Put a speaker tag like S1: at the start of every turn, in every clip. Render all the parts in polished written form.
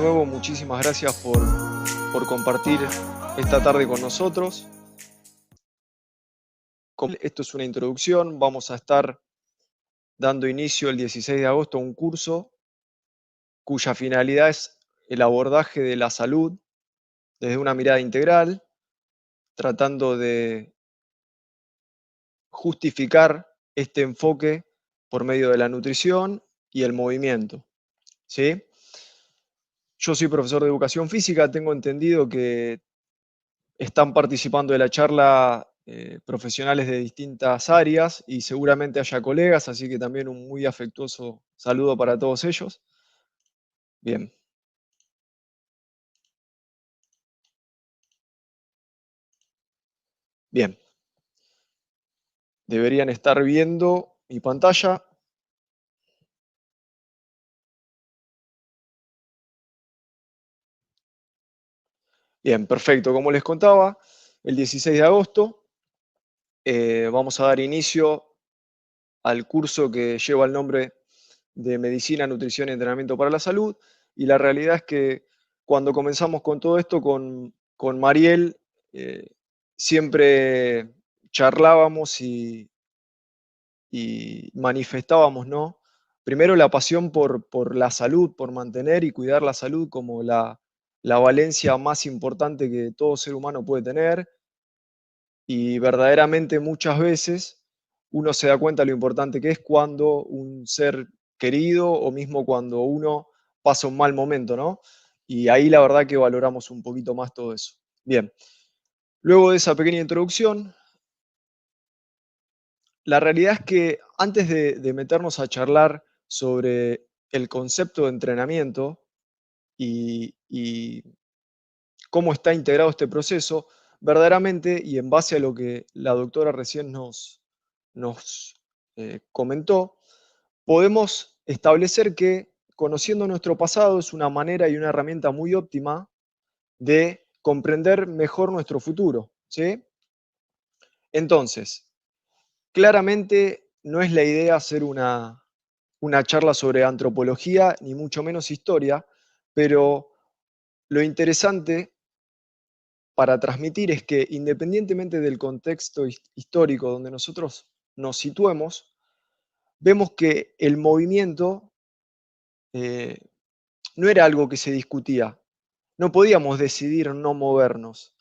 S1: nuevo, muchísimas gracias por compartir esta tarde con nosotros. Esto es una introducción, vamos a estar dando inicio el 16 de agosto a un curso cuya finalidad es el abordaje de la salud desde una mirada integral, tratando de justificar este enfoque por medio de la nutrición y el movimiento, ¿sí? Yo soy profesor de educación física, tengo entendido que están participando de la charla profesionales de distintas áreas y seguramente haya colegas, así que también un muy afectuoso saludo para todos ellos. Bien. Bien. Deberían estar viendo mi pantalla. Bien, perfecto. Como les contaba, el 16 de agosto vamos a dar inicio al curso que lleva el nombre de Medicina, Nutrición y Entrenamiento para la Salud. Y la realidad es que cuando comenzamos con todo esto, con Mariel, siempre charlábamos y manifestábamos, ¿no? Primero la pasión por la salud, por mantener y cuidar la salud como la valencia más importante que todo ser humano puede tener. Y verdaderamente muchas veces uno se da cuenta lo importante que es cuando un ser querido o mismo cuando uno pasa un mal momento, ¿no? Y ahí la verdad que valoramos un poquito más todo eso. Bien, luego de esa pequeña introducción, la realidad es que antes de meternos a charlar sobre el concepto de entrenamiento y cómo está integrado este proceso, verdaderamente, y en base a lo que la doctora recién nos comentó, podemos establecer que conociendo nuestro pasado es una manera y una herramienta muy óptima de comprender mejor nuestro futuro, ¿sí? Entonces, claramente no es la idea hacer una charla sobre antropología, ni mucho menos historia, pero lo interesante para transmitir es que independientemente del contexto histórico donde nosotros nos situemos, vemos que el movimiento eh, no era algo que se discutía. No podíamos decidir no movernos.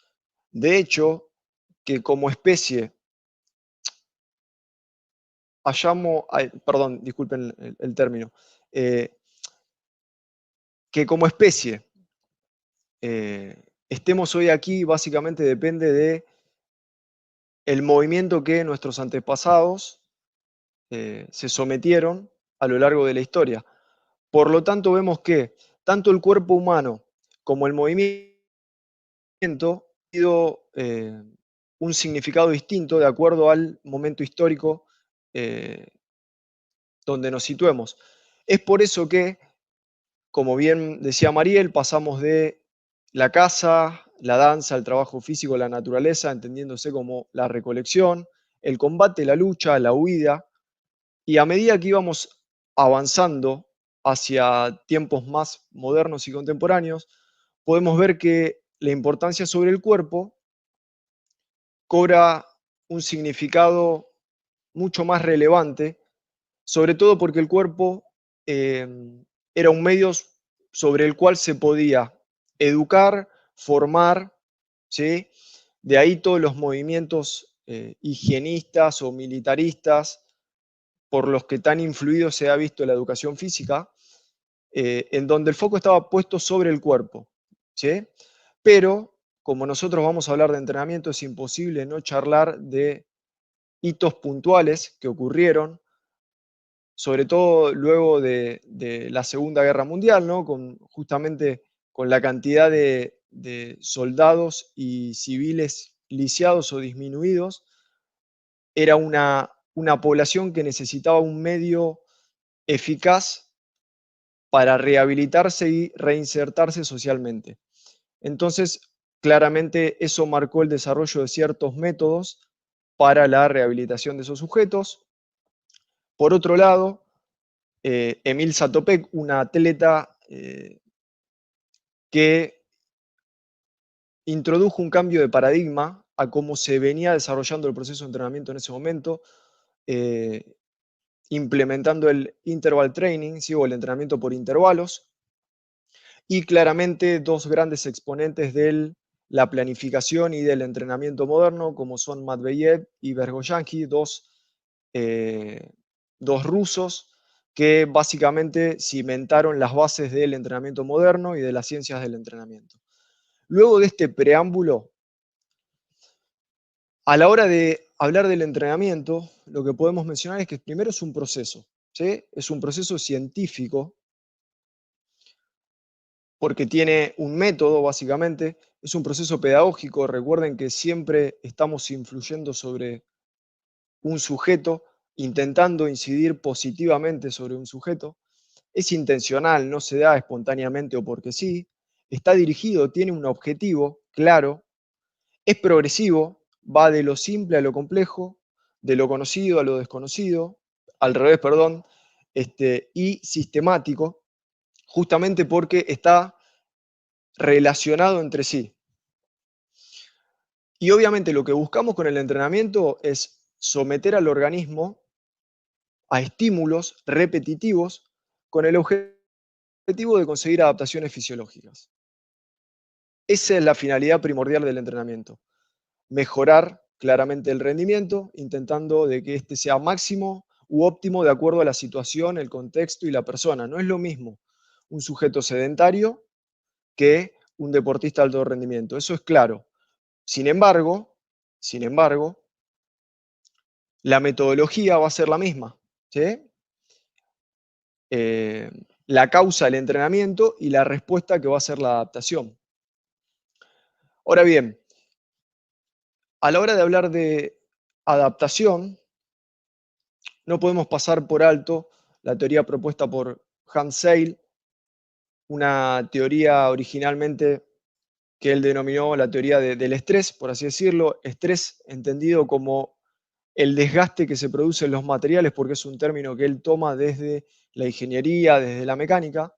S1: De hecho, que como especie perdón, disculpen el término, eh, que como especie estemos hoy aquí básicamente depende de el movimiento que nuestros antepasados se sometieron a lo largo de la historia. Por lo tanto, vemos que tanto el cuerpo humano como el movimiento han tenido un significado distinto de acuerdo al momento histórico eh, donde nos situemos. Es por eso que, como bien decía Mariel, pasamos de la caza, la danza, el trabajo físico, la naturaleza, entendiéndose como la recolección, el combate, la lucha, la huida, y a medida que íbamos avanzando hacia tiempos más modernos y contemporáneos, podemos ver que la importancia sobre el cuerpo cobra un significado mucho más relevante, sobre todo porque el cuerpo eh, era un medio sobre el cual se podía educar, formar, ¿sí? De ahí todos los movimientos higienistas o militaristas por los que tan influido se ha visto la educación física, en donde el foco estaba puesto sobre el cuerpo, ¿sí? Pero como nosotros vamos a hablar de entrenamiento, es imposible no charlar de hitos puntuales que ocurrieron, sobre todo luego de la Segunda Guerra Mundial, ¿no? Justamente con la cantidad de soldados y civiles lisiados o disminuidos, era una población que necesitaba un medio eficaz para rehabilitarse y reinsertarse socialmente. Entonces, claramente eso marcó el desarrollo de ciertos métodos para la rehabilitación de esos sujetos. Por otro lado, Emil Zatopek, un atleta que introdujo un cambio de paradigma a cómo se venía desarrollando el proceso de entrenamiento en ese momento, eh, implementando el interval training, ¿sí? O el entrenamiento por intervalos, y claramente dos grandes exponentes de la planificación y del entrenamiento moderno, como son Matveyev y Vergoyanki, eh, dos rusos que básicamente cimentaron las bases del entrenamiento moderno y de las ciencias del entrenamiento. Luego de este preámbulo, a la hora de hablar del entrenamiento, lo que podemos mencionar es que primero es un proceso, ¿sí? Es un proceso científico porque tiene un método, básicamente, es un proceso pedagógico. Recuerden que siempre estamos influyendo sobre un sujeto, intentando incidir positivamente sobre un sujeto. Es intencional, no se da espontáneamente o porque sí. Está dirigido, tiene un objetivo claro, es progresivo, va de lo simple a lo complejo, de lo conocido a lo desconocido, al revés, perdón, y sistemático, justamente porque está relacionado entre sí. Y obviamente lo que buscamos con el entrenamiento es someter al organismo a estímulos repetitivos con el objetivo de conseguir adaptaciones fisiológicas. Esa es la finalidad primordial del entrenamiento. Mejorar claramente el rendimiento, intentando de que éste sea máximo u óptimo de acuerdo a la situación, el contexto y la persona. No es lo mismo un sujeto sedentario que un deportista de alto rendimiento. Eso es claro. Sin embargo, la metodología va a ser la misma, ¿sí? Eh, la causa del entrenamiento y la respuesta que va a ser la adaptación. Ahora bien, a la hora de hablar de adaptación, no podemos pasar por alto la teoría propuesta por Hans Seil, una teoría originalmente que él denominó la teoría del estrés, por así decirlo, estrés entendido como el desgaste que se produce en los materiales, porque es un término que él toma desde la ingeniería, desde la mecánica,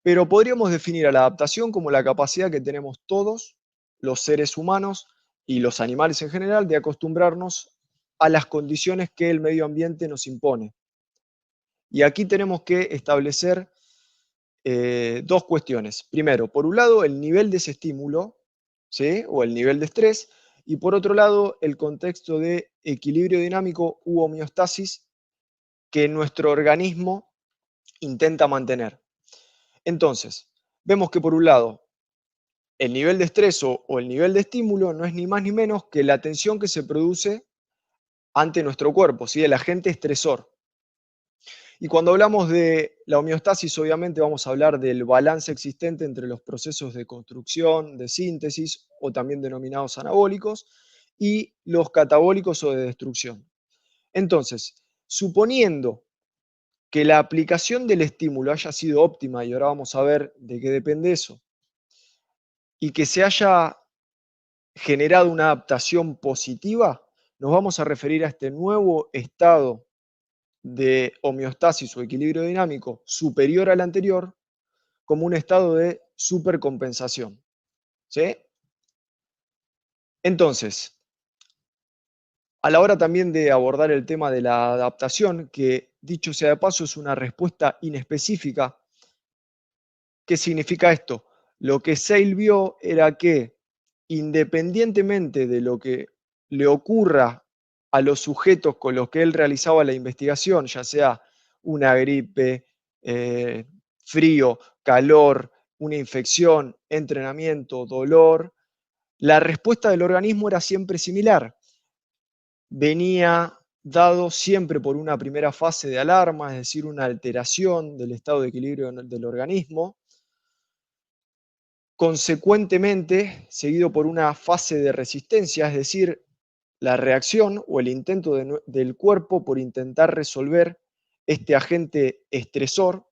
S1: pero podríamos definir a la adaptación como la capacidad que tenemos todos los seres humanos y los animales en general de acostumbrarnos a las condiciones que el medio ambiente nos impone. Y aquí tenemos que establecer dos cuestiones. Primero, por un lado, el nivel de ese estímulo, ¿sí? O el nivel de estrés, y por otro lado, el contexto de equilibrio dinámico u homeostasis que nuestro organismo intenta mantener. Entonces, vemos que por un lado, el nivel de estrés o el nivel de estímulo no es ni más ni menos que la tensión que se produce ante nuestro cuerpo, ¿sí? El agente estresor. Y cuando hablamos de la homeostasis, obviamente vamos a hablar del balance existente entre los procesos de construcción, de síntesis, o también denominados anabólicos, y los catabólicos o de destrucción. Entonces, suponiendo que la aplicación del estímulo haya sido óptima, y ahora vamos a ver de qué depende eso, y que se haya generado una adaptación positiva, nos vamos a referir a este nuevo estado de homeostasis o equilibrio dinámico superior al anterior como un estado de supercompensación. ¿Sí? Entonces, a la hora también de abordar el tema de la adaptación, que dicho sea de paso es una respuesta inespecífica, ¿qué significa esto? Lo que Seil vio era que independientemente de lo que le ocurra a los sujetos con los que él realizaba la investigación, ya sea una gripe, eh, frío, calor, una infección, entrenamiento, dolor, la respuesta del organismo era siempre similar. Venía dado siempre por una primera fase de alarma, es decir, una alteración del estado de equilibrio del organismo, consecuentemente seguido por una fase de resistencia, es decir, la reacción o el intento del cuerpo por intentar resolver este agente estresor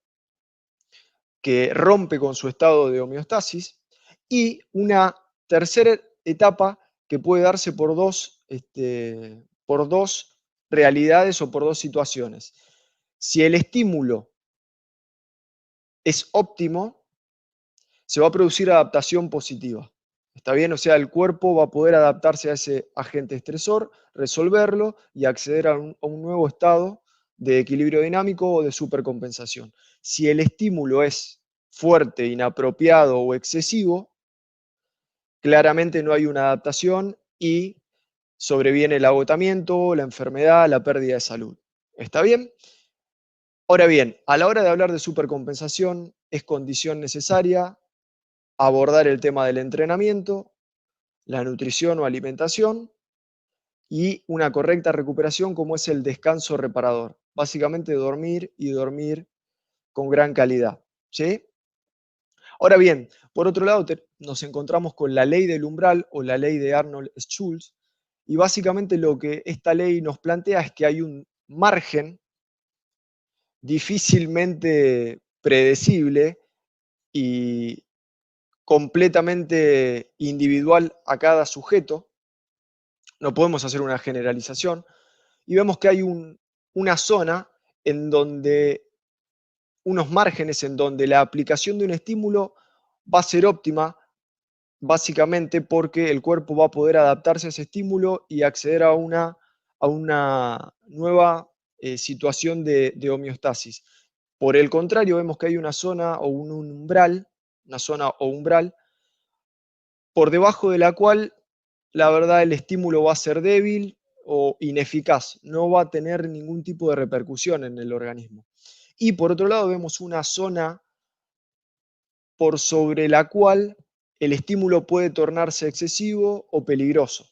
S1: que rompe con su estado de homeostasis, y una tercera etapa que puede darse por dos realidades o por dos situaciones. Si el estímulo es óptimo, se va a producir adaptación positiva. ¿Está bien? O sea, el cuerpo va a poder adaptarse a ese agente estresor, resolverlo y acceder a un nuevo estado de equilibrio dinámico o de supercompensación. Si el estímulo es fuerte, inapropiado o excesivo, claramente no hay una adaptación y sobreviene el agotamiento, la enfermedad, la pérdida de salud. ¿Está bien? Ahora bien, a la hora de hablar de supercompensación, es condición necesaria abordar el tema del entrenamiento, la nutrición o alimentación y una correcta recuperación como es el descanso reparador. Básicamente dormir y dormir con gran calidad. ¿Sí? Ahora bien, por otro lado, nos encontramos con la ley del umbral o la ley de Arnold-Schulz, y básicamente lo que esta ley nos plantea es que hay un margen difícilmente predecible y completamente individual a cada sujeto. No podemos hacer una generalización, y vemos que hay una zona en donde, unos márgenes en donde la aplicación de un estímulo va a ser óptima, básicamente porque el cuerpo va a poder adaptarse a ese estímulo y acceder a una nueva situación de homeostasis. Por el contrario, vemos que hay una zona o un umbral, una zona o umbral, por debajo de la cual la verdad el estímulo va a ser débil o ineficaz, no va a tener ningún tipo de repercusión en el organismo. Y por otro lado vemos una zona por sobre la cual el estímulo puede tornarse excesivo o peligroso.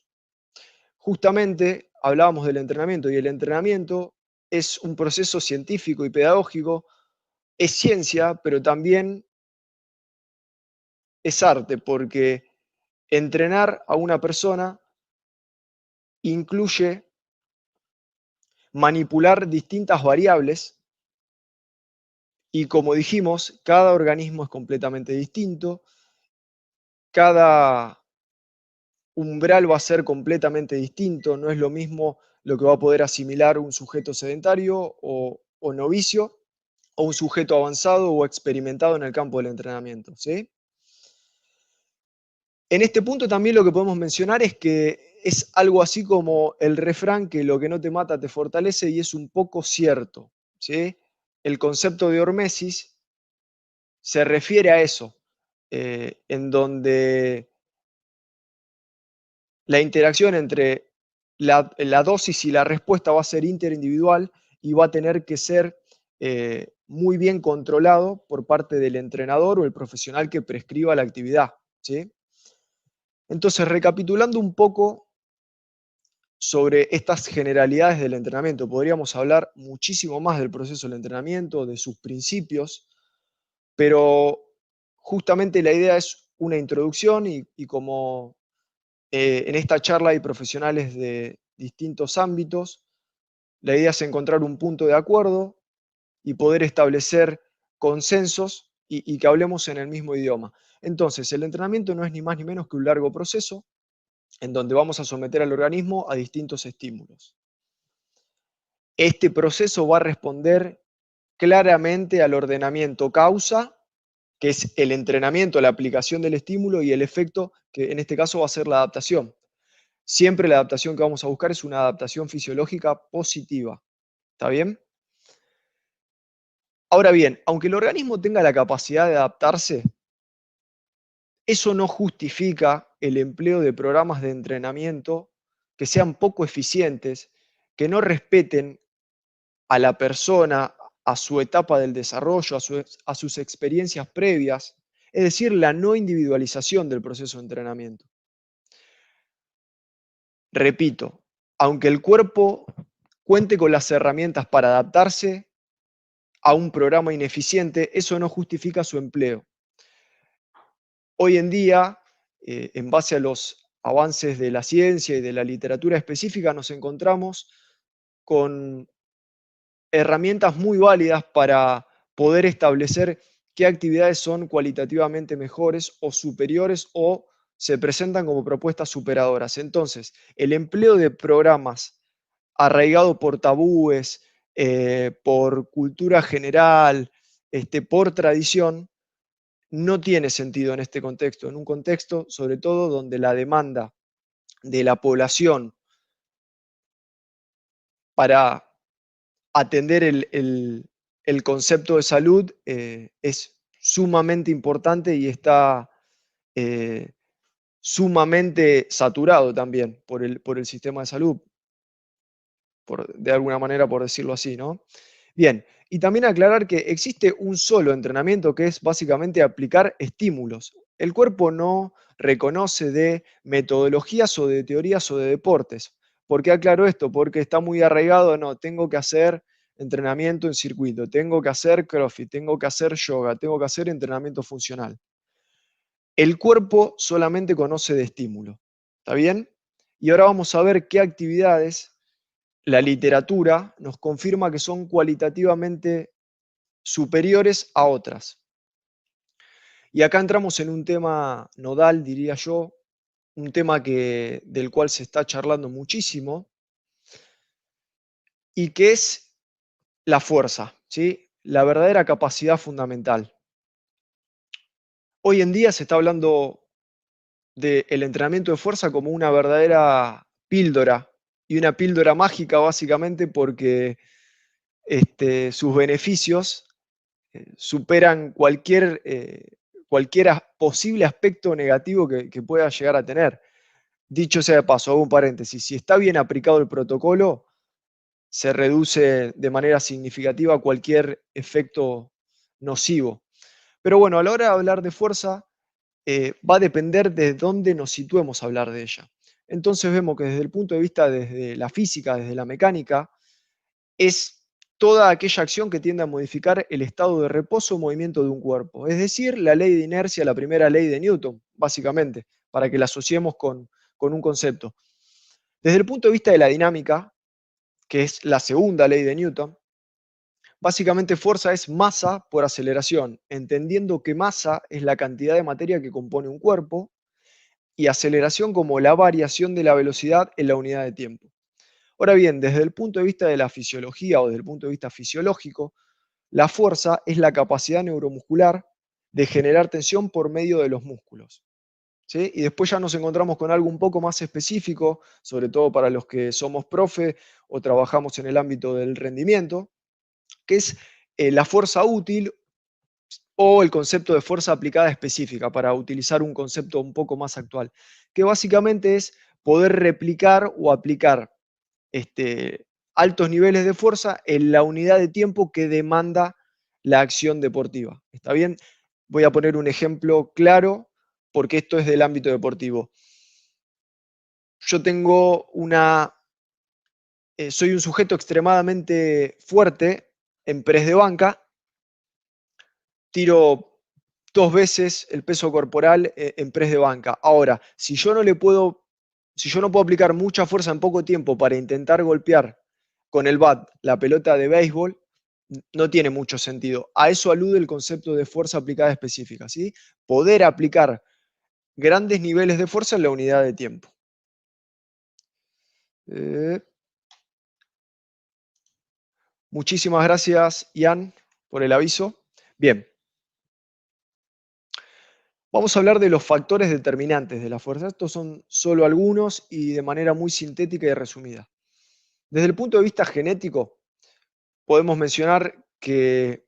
S1: Justamente hablábamos del entrenamiento y el entrenamiento es un proceso científico y pedagógico, es ciencia, pero también es arte, porque entrenar a una persona incluye manipular distintas variables y, como dijimos, cada organismo es completamente distinto, cada umbral va a ser completamente distinto, no es lo mismo lo que va a poder asimilar un sujeto sedentario o novicio o un sujeto avanzado o experimentado en el campo del entrenamiento, ¿sí? En este punto también lo que podemos mencionar es que es algo así como el refrán que lo que no te mata te fortalece, y es un poco cierto, ¿sí? El concepto de hormesis se refiere a eso, en donde la interacción entre la dosis y la respuesta va a ser interindividual y va a tener que ser muy bien controlado por parte del entrenador o el profesional que prescriba la actividad, ¿sí? Entonces, recapitulando un poco sobre estas generalidades del entrenamiento, podríamos hablar muchísimo más del proceso del entrenamiento, de sus principios, pero justamente la idea es una introducción y como en esta charla hay profesionales de distintos ámbitos, la idea es encontrar un punto de acuerdo y poder establecer consensos y que hablemos en el mismo idioma. Entonces, el entrenamiento no es ni más ni menos que un largo proceso en donde vamos a someter al organismo a distintos estímulos. Este proceso va a responder claramente al ordenamiento causa, que es el entrenamiento, la aplicación del estímulo, y el efecto, que en este caso va a ser la adaptación. Siempre la adaptación que vamos a buscar es una adaptación fisiológica positiva. ¿Está bien? Ahora bien, aunque el organismo tenga la capacidad de adaptarse, eso no justifica el empleo de programas de entrenamiento que sean poco eficientes, que no respeten a la persona, a su etapa del desarrollo, a sus experiencias previas, es decir, la no individualización del proceso de entrenamiento. Repito, aunque el cuerpo cuente con las herramientas para adaptarse a un programa ineficiente, eso no justifica su empleo. Hoy en día, en base a los avances de la ciencia y de la literatura específica, nos encontramos con herramientas muy válidas para poder establecer qué actividades son cualitativamente mejores o superiores o se presentan como propuestas superadoras. Entonces, el empleo de programas arraigado por tabúes, por cultura general, por tradición, no tiene sentido en este contexto, en un contexto sobre todo donde la demanda de la población para atender el concepto de salud es sumamente importante y está eh, sumamente saturado también por el sistema de salud, de alguna manera por decirlo así, ¿no? Bien, y también aclarar que existe un solo entrenamiento que es básicamente aplicar estímulos. El cuerpo no reconoce de metodologías o de teorías o de deportes. ¿Por qué aclaro esto? Porque está muy arraigado, no, tengo que hacer entrenamiento en circuito, tengo que hacer CrossFit, tengo que hacer yoga, tengo que hacer entrenamiento funcional. El cuerpo solamente conoce de estímulo. ¿Está bien? Y ahora vamos a ver qué actividades la literatura nos confirma que son cualitativamente superiores a otras. Y acá entramos en un tema nodal, diría yo, un tema del cual se está charlando muchísimo y que es la fuerza, ¿sí? La verdadera capacidad fundamental. Hoy en día se está hablando del entrenamiento de fuerza como una verdadera píldora y una píldora mágica básicamente porque sus beneficios superan cualquier posible aspecto negativo que pueda llegar a tener. Dicho sea de paso, hago un paréntesis, si está bien aplicado el protocolo, se reduce de manera significativa cualquier efecto nocivo. Pero bueno, a la hora de hablar de fuerza, va a depender de dónde nos situemos a hablar de ella. Entonces vemos que desde el punto de vista desde la física, desde la mecánica, es toda aquella acción que tiende a modificar el estado de reposo o movimiento de un cuerpo. Es decir, la ley de inercia, la primera ley de Newton, básicamente, para que la asociemos con un concepto. Desde el punto de vista de la dinámica, que es la segunda ley de Newton, básicamente fuerza es masa por aceleración, entendiendo que masa es la cantidad de materia que compone un cuerpo y aceleración como la variación de la velocidad en la unidad de tiempo. Ahora bien, desde el punto de vista de la fisiología o desde el punto de vista fisiológico, la fuerza es la capacidad neuromuscular de generar tensión por medio de los músculos. ¿Sí? Y después ya nos encontramos con algo un poco más específico, sobre todo para los que somos profe o trabajamos en el ámbito del rendimiento, que es la fuerza útil o el concepto de fuerza aplicada específica, para utilizar un concepto un poco más actual, que básicamente es poder replicar o aplicar altos niveles de fuerza en la unidad de tiempo que demanda la acción deportiva. ¿Está bien? Voy a poner un ejemplo claro porque esto es del ámbito deportivo. Yo soy un sujeto extremadamente fuerte en press de banca, tiro 2 veces el peso corporal en press de banca. Ahora, si yo no puedo aplicar mucha fuerza en poco tiempo para intentar golpear con el bat la pelota de béisbol, no tiene mucho sentido. A eso alude el concepto de fuerza aplicada específica, ¿sí? Poder aplicar grandes niveles de fuerza en la unidad de tiempo. Eh, Muchísimas gracias, Ian, por el aviso. Bien, vamos a hablar de los factores determinantes de la fuerza. Estos son solo algunos y de manera muy sintética y resumida. Desde el punto de vista genético, podemos mencionar que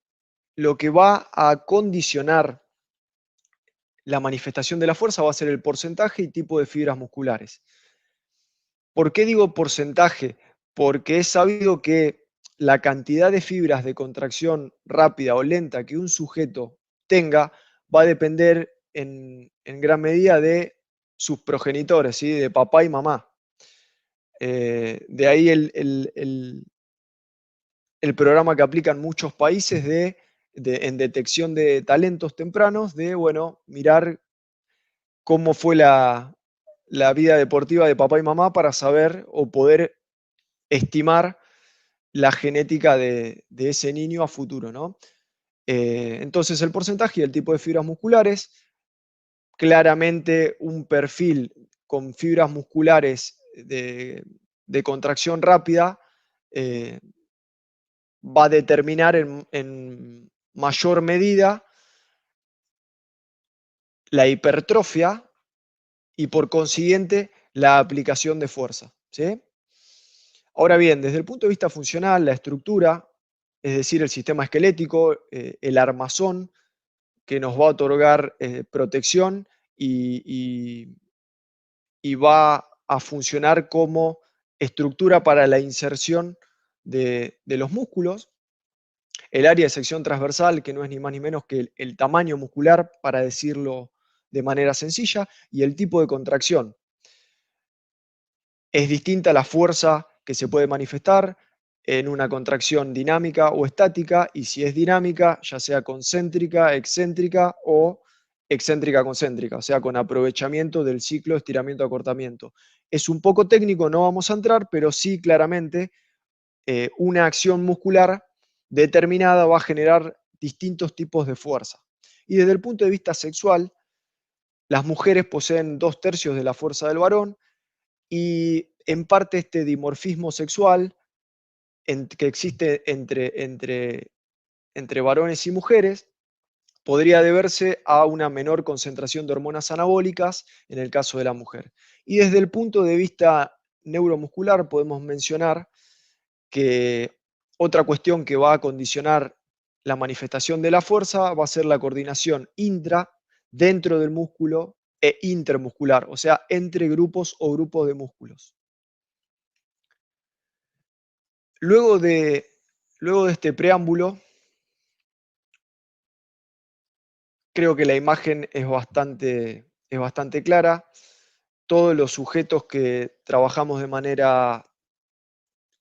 S1: lo que va a condicionar la manifestación de la fuerza va a ser el porcentaje y tipo de fibras musculares. ¿Por qué digo porcentaje? Porque es sabido que la cantidad de fibras de contracción rápida o lenta que un sujeto tenga va a depender en gran medida de sus progenitores, ¿sí? De papá y mamá. De ahí el programa que aplican muchos países en detección de talentos tempranos, de, bueno, mirar cómo fue la vida deportiva de papá y mamá para saber o poder estimar la genética de ese niño a futuro, ¿no? Entonces, el porcentaje y el tipo de fibras musculares, claramente un perfil con fibras musculares de contracción rápida, eh, va a determinar en mayor medida la hipertrofia y por consiguiente la aplicación de fuerza, ¿sí? Ahora bien, desde el punto de vista funcional, la estructura, es decir, el sistema esquelético, el armazón que nos va a otorgar protección y, y- y va a funcionar como estructura para la inserción de los músculos, el área de sección transversal, que no es ni más ni menos que el tamaño muscular, para decirlo de manera sencilla, y el tipo de contracción. Es distinta la fuerza que se puede manifestar en una contracción dinámica o estática, y si es dinámica, ya sea concéntrica, excéntrica concéntrica, o sea, con aprovechamiento del ciclo estiramiento-acortamiento. Es un poco técnico, no vamos a entrar, pero sí claramente una acción muscular determinada va a generar distintos tipos de fuerza. Y desde el punto de vista sexual, las mujeres poseen 2/3 de la fuerza del varón y en parte este dimorfismo sexual que existe entre varones y mujeres podría deberse a una menor concentración de hormonas anabólicas en el caso de la mujer. Y desde el punto de vista neuromuscular podemos mencionar que otra cuestión que va a condicionar la manifestación de la fuerza va a ser la coordinación dentro del músculo e intermuscular, o sea, entre grupos o grupos de músculos. Luego de, luego de este preámbulo, creo que la imagen es bastante clara. Todos los sujetos que trabajamos de manera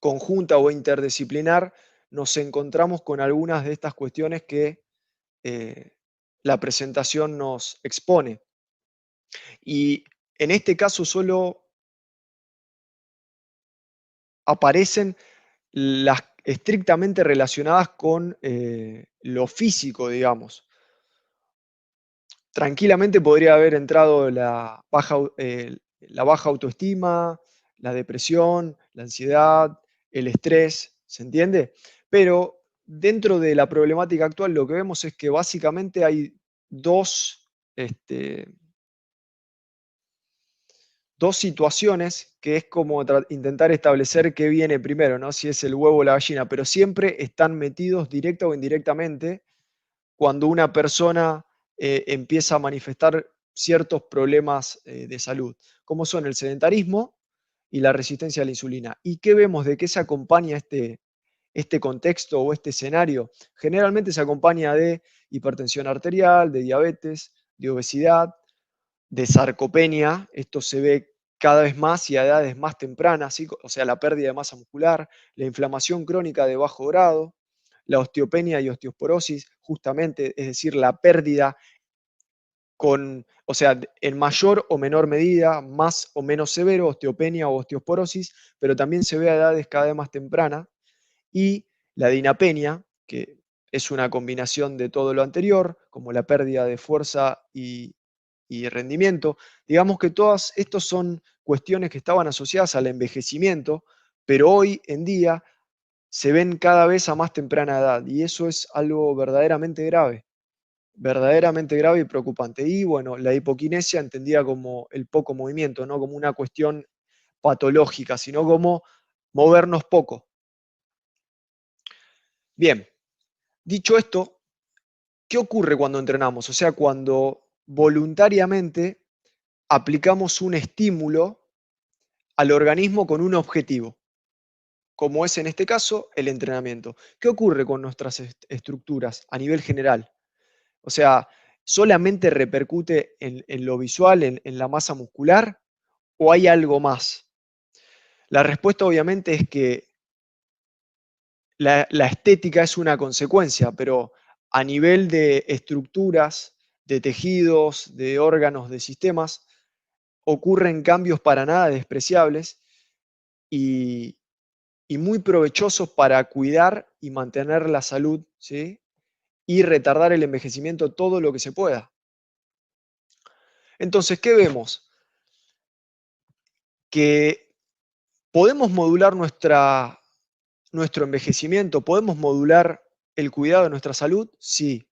S1: conjunta o interdisciplinar nos encontramos con algunas de estas cuestiones que eh, la presentación nos expone. Y en este caso solo aparecen las estrictamente relacionadas con lo físico, digamos. Tranquilamente podría haber entrado la baja autoestima, la depresión, la ansiedad, el estrés, ¿se entiende? Pero dentro de la problemática actual lo que vemos es que básicamente hay dos, este, dos situaciones que es como intentar establecer qué viene primero, ¿no? Si es el huevo o la gallina, pero siempre están metidos directa o indirectamente cuando una persona empieza a manifestar ciertos problemas de salud, como son el sedentarismo y la resistencia a la insulina. ¿Y qué vemos de qué se acompaña este contexto o este escenario? Generalmente se acompaña de hipertensión arterial, de diabetes, de obesidad, de sarcopenia. Esto se ve cada vez más y a edades más tempranas, ¿sí? O sea, la pérdida de masa muscular, la inflamación crónica de bajo grado, la osteopenia y osteoporosis, justamente, es decir, la pérdida o sea, en mayor o menor medida, más o menos severo, osteopenia o osteoporosis, pero también se ve a edades cada vez más tempranas, y la dinapenia, que es una combinación de todo lo anterior, como la pérdida de fuerza y rendimiento. Digamos que todas estas son cuestiones que estaban asociadas al envejecimiento, pero hoy en día se ven cada vez a más temprana edad y eso es algo verdaderamente grave y preocupante. Y bueno, la hipoquinesia entendida como el poco movimiento, no como una cuestión patológica, sino como movernos poco. Bien, dicho esto, ¿qué ocurre cuando entrenamos? O sea, cuando voluntariamente aplicamos un estímulo al organismo con un objetivo, como es en este caso el entrenamiento. ¿Qué ocurre con nuestras estructuras a nivel general? O sea, ¿solamente repercute en lo visual, en la masa muscular, o hay algo más? La respuesta obviamente es que la estética es una consecuencia, pero a nivel de estructuras, de tejidos, de órganos, de sistemas, ocurren cambios para nada despreciables y, y muy provechosos para cuidar y mantener la salud, ¿sí? Y retardar el envejecimiento todo lo que se pueda. Entonces, ¿qué vemos? Que podemos modular nuestro envejecimiento, podemos modular el cuidado de nuestra salud, sí.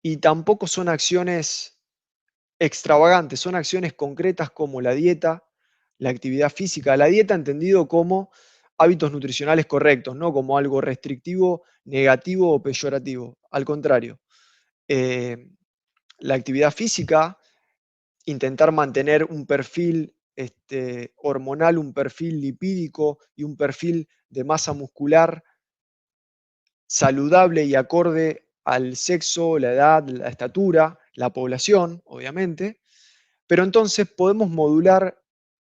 S1: Y tampoco son acciones extravagantes, son acciones concretas como la dieta, la actividad física. La dieta entendido como hábitos nutricionales correctos, no como algo restrictivo, negativo o peyorativo. Al contrario, eh, la actividad física, intentar mantener un perfil hormonal, un perfil lipídico y un perfil de masa muscular saludable y acorde al sexo, la edad, la estatura, la población, obviamente, pero entonces podemos modular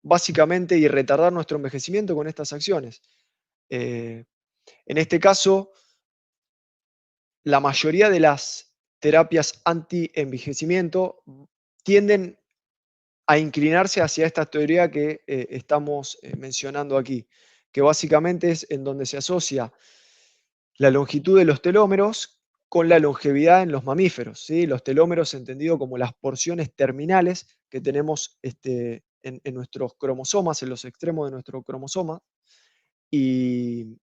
S1: básicamente y retardar nuestro envejecimiento con estas acciones. Eh, en este caso, la mayoría de las terapias anti-envejecimiento tienden a inclinarse hacia esta teoría que estamos mencionando aquí, que básicamente es en donde se asocia la longitud de los telómeros con la longevidad en los mamíferos, ¿sí? Los telómeros entendido como las porciones terminales que tenemos en nuestros cromosomas, en los extremos de nuestro cromosoma, y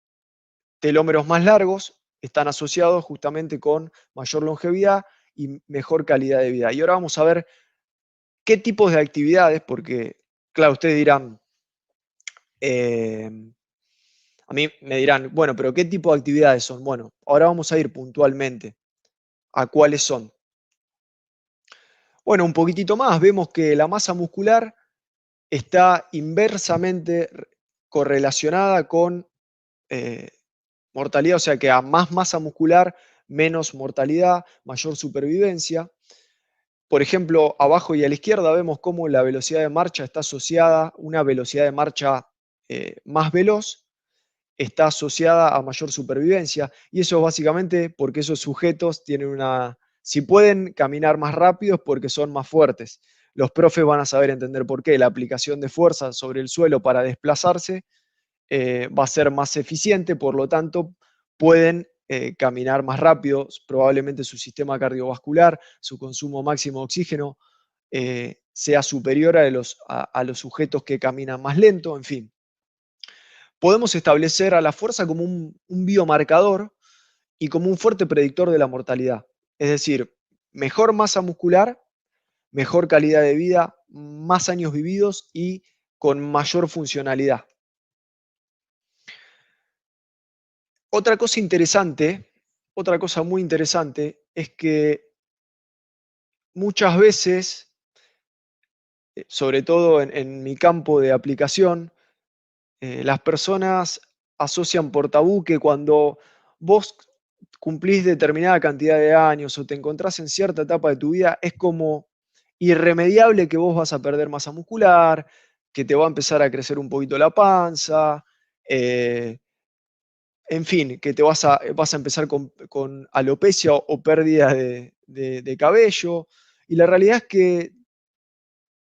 S1: telómeros más largos están asociados justamente con mayor longevidad y mejor calidad de vida. Y ahora vamos a ver qué tipos de actividades, porque, claro, ustedes dirán, eh, a mí me dirán, bueno, pero ¿qué tipo de actividades son? Bueno, ahora vamos a ir puntualmente a cuáles son. Bueno, un poquitito más, vemos que la masa muscular está inversamente correlacionada con eh, mortalidad, o sea que a más masa muscular, menos mortalidad, mayor supervivencia. Por ejemplo, abajo y a la izquierda vemos cómo la velocidad de marcha está asociada, a una velocidad de marcha más veloz, está asociada a mayor supervivencia. Y eso es básicamente porque esos sujetos tienen si pueden caminar más rápido es porque son más fuertes. Los profes van a saber entender por qué. La aplicación de fuerza sobre el suelo para desplazarse va a ser más eficiente, por lo tanto, pueden caminar más rápido, probablemente su sistema cardiovascular, su consumo máximo de oxígeno sea superior a los sujetos que caminan más lento, en fin. Podemos establecer a la fuerza como un biomarcador y como un fuerte predictor de la mortalidad. Es decir, mejor masa muscular, mejor calidad de vida, más años vividos y con mayor funcionalidad. Otra cosa interesante, otra cosa muy interesante es que muchas veces, sobre todo en mi campo de aplicación, las personas asocian por tabú que cuando vos cumplís determinada cantidad de años o te encontrás en cierta etapa de tu vida, es como irremediable que vos vas a perder masa muscular, que te va a empezar a crecer un poquito la panza, eh, en fin, que vas a empezar con alopecia o pérdida de cabello. Y la realidad es que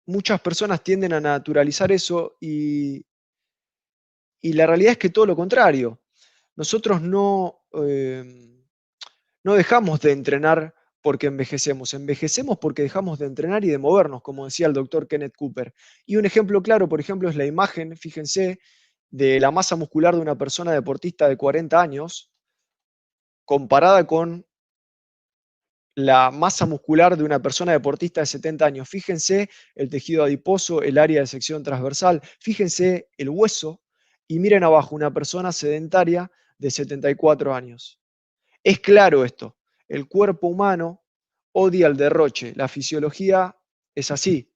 S1: muchas personas tienden a naturalizar eso y la realidad es que todo lo contrario. Nosotros no dejamos de entrenar porque envejecemos porque dejamos de entrenar y de movernos, como decía el doctor Kenneth Cooper. Y un ejemplo claro, por ejemplo, es la imagen, fíjense, de la masa muscular de una persona deportista de 40 años comparada con la masa muscular de una persona deportista de 70 años. Fíjense el tejido adiposo, el área de sección transversal, fíjense el hueso y miren abajo una persona sedentaria de 74 años. Es claro esto, el cuerpo humano odia el derroche, la fisiología es así.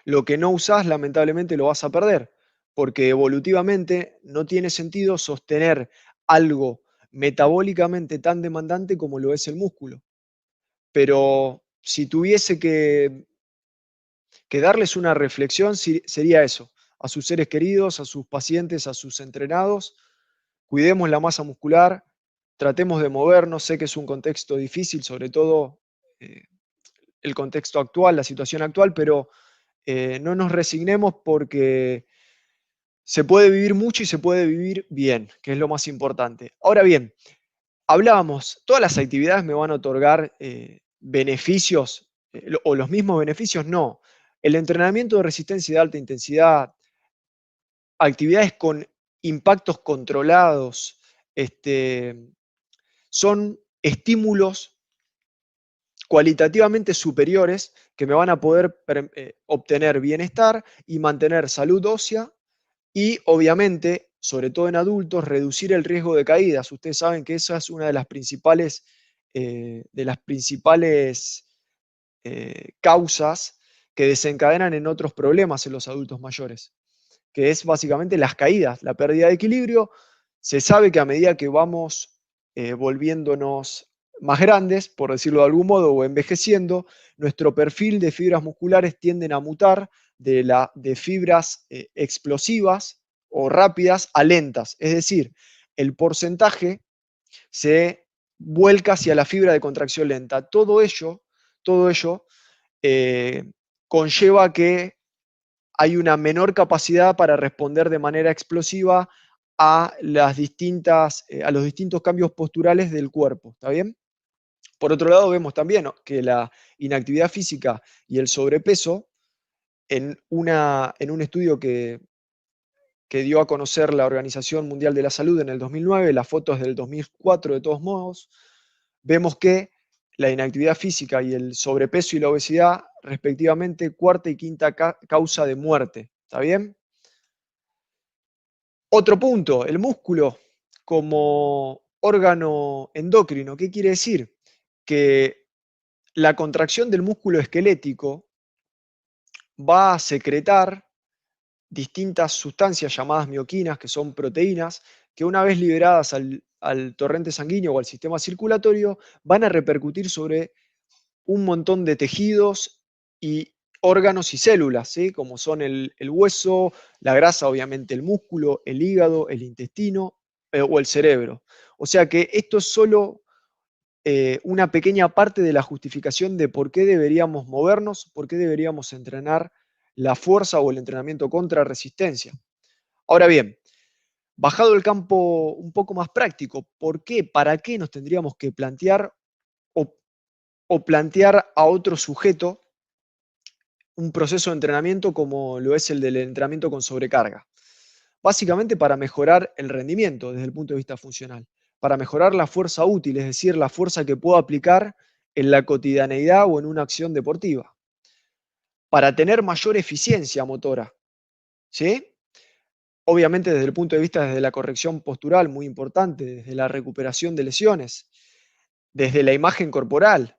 S1: Lo que no usás, lamentablemente, lo vas a perder, porque evolutivamente no tiene sentido sostener algo metabólicamente tan demandante como lo es el músculo. Pero si tuviese que darles una reflexión, sería eso, a sus seres queridos, a sus pacientes, a sus entrenados, cuidemos la masa muscular, tratemos de movernos, sé que es un contexto difícil, sobre todo eh, el contexto actual, la situación actual, pero no nos resignemos porque se puede vivir mucho y se puede vivir bien, que es lo más importante. Ahora bien, hablábamos, todas las actividades me van a otorgar beneficios o los mismos beneficios, no. El entrenamiento de resistencia de alta intensidad, actividades con impactos controlados, son estímulos cualitativamente superiores que me van a poder obtener bienestar y mantener salud ósea y obviamente, sobre todo en adultos, reducir el riesgo de caídas. Ustedes saben que esa es una de las principales causas que desencadenan en otros problemas en los adultos mayores, que es básicamente las caídas, la pérdida de equilibrio. Se sabe que a medida que vamos volviéndonos más grandes, por decirlo de algún modo, o envejeciendo, nuestro perfil de fibras musculares tienden a mutar de fibras explosivas o rápidas a lentas. Es decir, el porcentaje se vuelca hacia la fibra de contracción lenta. Todo ello eh, conlleva que hay una menor capacidad para responder de manera explosiva a a los distintos cambios posturales del cuerpo. ¿Está bien? Por otro lado, vemos también, ¿no?, que la inactividad física y el sobrepeso, en un estudio que dio a conocer la Organización Mundial de la Salud en el 2009, la foto es del 2004 de todos modos, vemos que la inactividad física y el sobrepeso y la obesidad, respectivamente, cuarta y quinta causa de muerte. ¿Está bien? Otro punto, el músculo como órgano endocrino. ¿Qué quiere decir? Que la contracción del músculo esquelético va a secretar distintas sustancias llamadas mioquinas, que son proteínas, que una vez liberadas al torrente sanguíneo o al sistema circulatorio, van a repercutir sobre un montón de tejidos y órganos y células, ¿sí?, como son el hueso, la grasa, obviamente el músculo, el hígado, el intestino o el cerebro. O sea que esto es solo una pequeña parte de la justificación de por qué deberíamos movernos, por qué deberíamos entrenar la fuerza o el entrenamiento contra resistencia. Ahora bien, bajado el campo un poco más práctico, ¿por qué, para qué nos tendríamos que plantear o, o plantear a otro sujeto un proceso de entrenamiento como lo es el del entrenamiento con sobrecarga? Básicamente para mejorar el rendimiento desde el punto de vista funcional, para mejorar la fuerza útil, es decir, la fuerza que puedo aplicar en la cotidianeidad o en una acción deportiva, para tener mayor eficiencia motora, ¿sí? Obviamente desde el punto de vista desde la corrección postural, muy importante, desde la recuperación de lesiones, desde la imagen corporal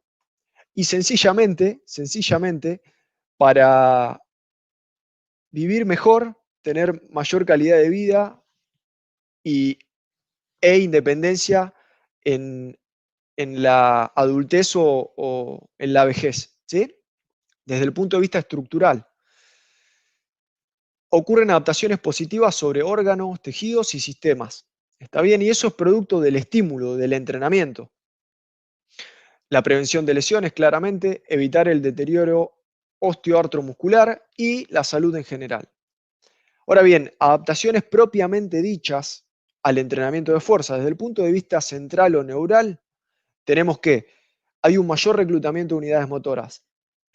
S1: y sencillamente para vivir mejor, tener mayor calidad de vida y, e independencia en, en la adultez o en la vejez, ¿sí? Desde el punto de vista estructural. Ocurren adaptaciones positivas sobre órganos, tejidos y sistemas. ¿Está bien? Y eso es producto del estímulo, del entrenamiento. La prevención de lesiones, claramente, evitar el deterioro osteoartromuscular y la salud en general. Ahora bien, adaptaciones propiamente dichas al entrenamiento de fuerza desde el punto de vista central o neural, tenemos que hay un mayor reclutamiento de unidades motoras.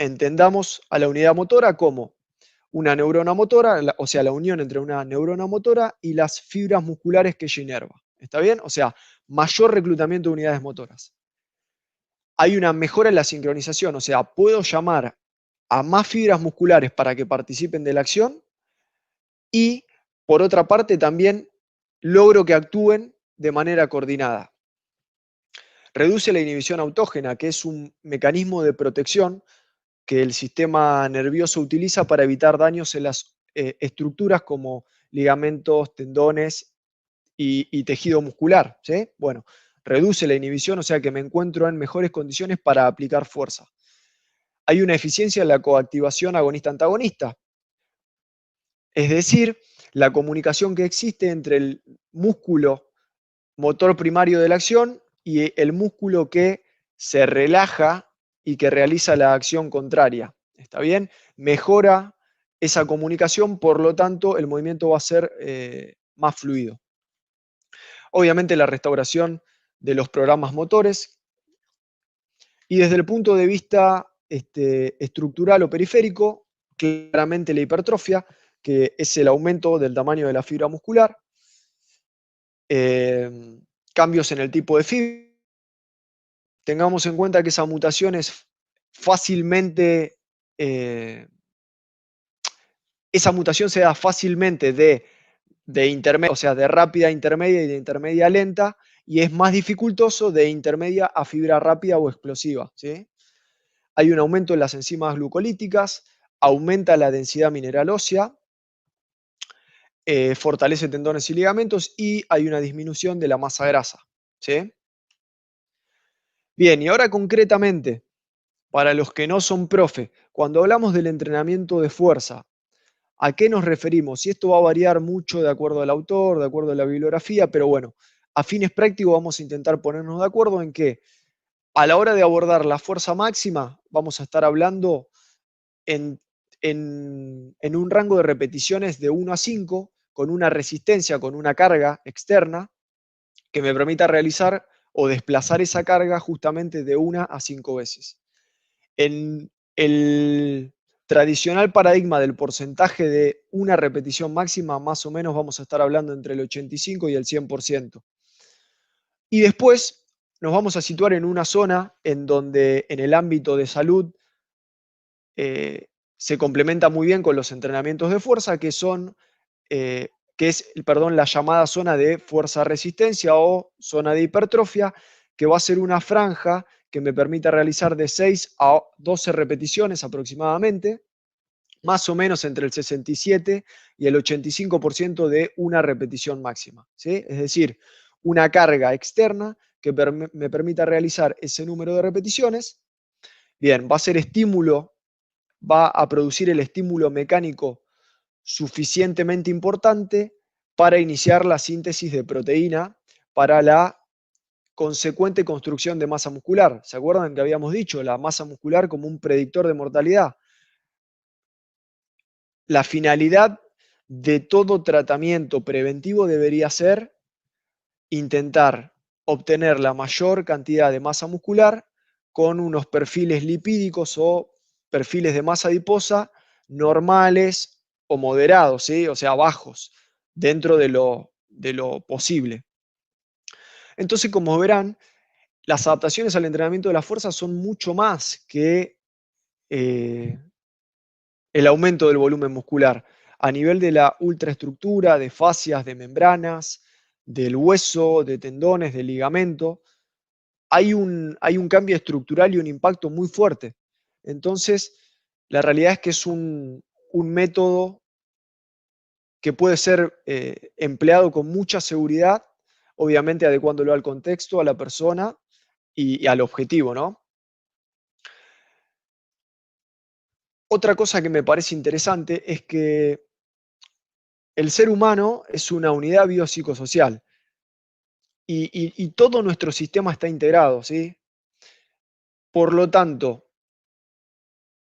S1: Entendamos a la unidad motora como una neurona motora, o sea, la unión entre una neurona motora y las fibras musculares que ella inerva. ¿Está bien? O sea, mayor reclutamiento de unidades motoras. Hay una mejora en la sincronización, o sea, puedo llamar a más fibras musculares para que participen de la acción y, por otra parte, también logro que actúen de manera coordinada. Reduce la inhibición autógena, que es un mecanismo de protección que el sistema nervioso utiliza para evitar daños en las estructuras como ligamentos, tendones y tejido muscular, ¿sí? Bueno, reduce la inhibición, o sea que me encuentro en mejores condiciones para aplicar fuerza. Hay una eficiencia en la coactivación agonista-antagonista, es decir, la comunicación que existe entre el músculo motor primario de la acción y el músculo que se relaja y que realiza la acción contraria. ¿Está bien? Mejora esa comunicación, por lo tanto, el movimiento va a ser más fluido. Obviamente la restauración de los programas motores y desde el punto de vista estructural o periférico, claramente la hipertrofia, que es el aumento del tamaño de la fibra muscular, cambios en el tipo de fibra. Tengamos en cuenta que esa mutación es fácilmente, esa mutación se da fácilmente de intermedia, o sea, de rápida a intermedia y de intermedia a lenta, y es más dificultoso de intermedia a fibra rápida o explosiva, ¿sí? Hay un aumento en las enzimas glucolíticas, aumenta la densidad mineral ósea, fortalece tendones y ligamentos y hay una disminución de la masa grasa, ¿sí? Bien, y ahora concretamente, para los que no son profe, cuando hablamos del entrenamiento de fuerza, ¿a qué nos referimos? Y esto va a variar mucho de acuerdo al autor, de acuerdo a la bibliografía, pero bueno, a fines prácticos vamos a intentar ponernos de acuerdo en que a la hora de abordar la fuerza máxima, vamos a estar hablando en, en un rango de repeticiones de 1 a 5, con una resistencia, con una carga externa, que me permita realizar o desplazar esa carga justamente de 1 a 5 veces. En el tradicional paradigma del porcentaje de una repetición máxima, más o menos vamos a estar hablando entre el 85 y el 100%. Y después nos vamos a situar en una zona en donde en el ámbito de salud se complementa muy bien con los entrenamientos de fuerza, que son, que es, perdón, la llamada zona de fuerza-resistencia o zona de hipertrofia, que va a ser una franja que me permita realizar de 6 a 12 repeticiones aproximadamente, más o menos entre el 67 y el 85% de una repetición máxima, ¿sí? Es decir, una carga externa que me permita realizar ese número de repeticiones. Bien, va a ser estímulo, va a producir el estímulo mecánico suficientemente importante para iniciar la síntesis de proteína para la consecuente construcción de masa muscular. ¿Se acuerdan que habíamos dicho la masa muscular como un predictor de mortalidad? La finalidad de todo tratamiento preventivo debería ser intentar obtener la mayor cantidad de masa muscular con unos perfiles lipídicos o perfiles de masa adiposa normales o moderados, ¿sí? O sea, bajos, dentro de lo posible. Entonces, como verán, las adaptaciones al entrenamiento de la fuerza son mucho más que eh, el aumento del volumen muscular. A nivel de la ultraestructura, de fascias, de membranas, del hueso, de tendones, del ligamento, hay un cambio estructural y un impacto muy fuerte. Entonces, la realidad es que es un método que puede ser empleado con mucha seguridad, obviamente adecuándolo al contexto, a la persona y al objetivo, ¿no? Otra cosa que me parece interesante es que el ser humano es una unidad biopsicosocial y todo nuestro sistema está integrado, ¿sí? Por lo tanto,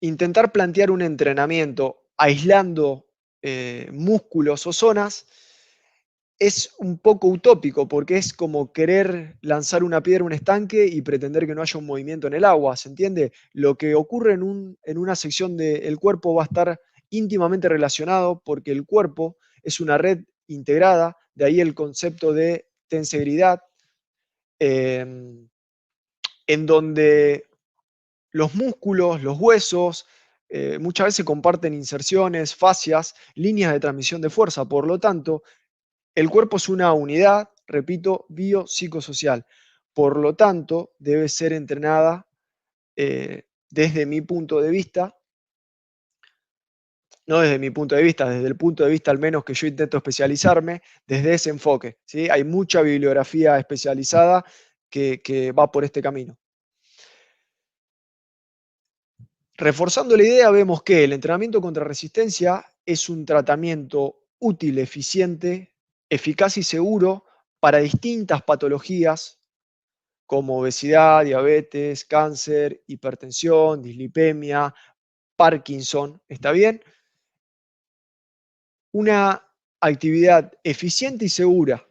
S1: intentar plantear un entrenamiento aislando músculos o zonas es un poco utópico porque es como querer lanzar una piedra a un estanque y pretender que no haya un movimiento en el agua, ¿se entiende? Lo que ocurre en una sección del cuerpo va a estar íntimamente relacionado porque el cuerpo es una red integrada, de ahí el concepto de tensegridad, em, en donde los músculos, los huesos, muchas veces comparten inserciones, fascias, líneas de transmisión de fuerza. Por lo tanto, el cuerpo es una unidad, repito, biopsicosocial. Por lo tanto, debe ser entrenada desde mi punto de vista, no desde mi punto de vista, desde el punto de vista al menos que yo intento especializarme, desde ese enfoque, ¿sí? Hay mucha bibliografía especializada que va por este camino. Reforzando la idea, vemos que el entrenamiento contra resistencia es un tratamiento útil, eficiente, eficaz y seguro para distintas patologías como obesidad, diabetes, cáncer, hipertensión, dislipemia, Parkinson. ¿Está bien? Una actividad eficiente y segura.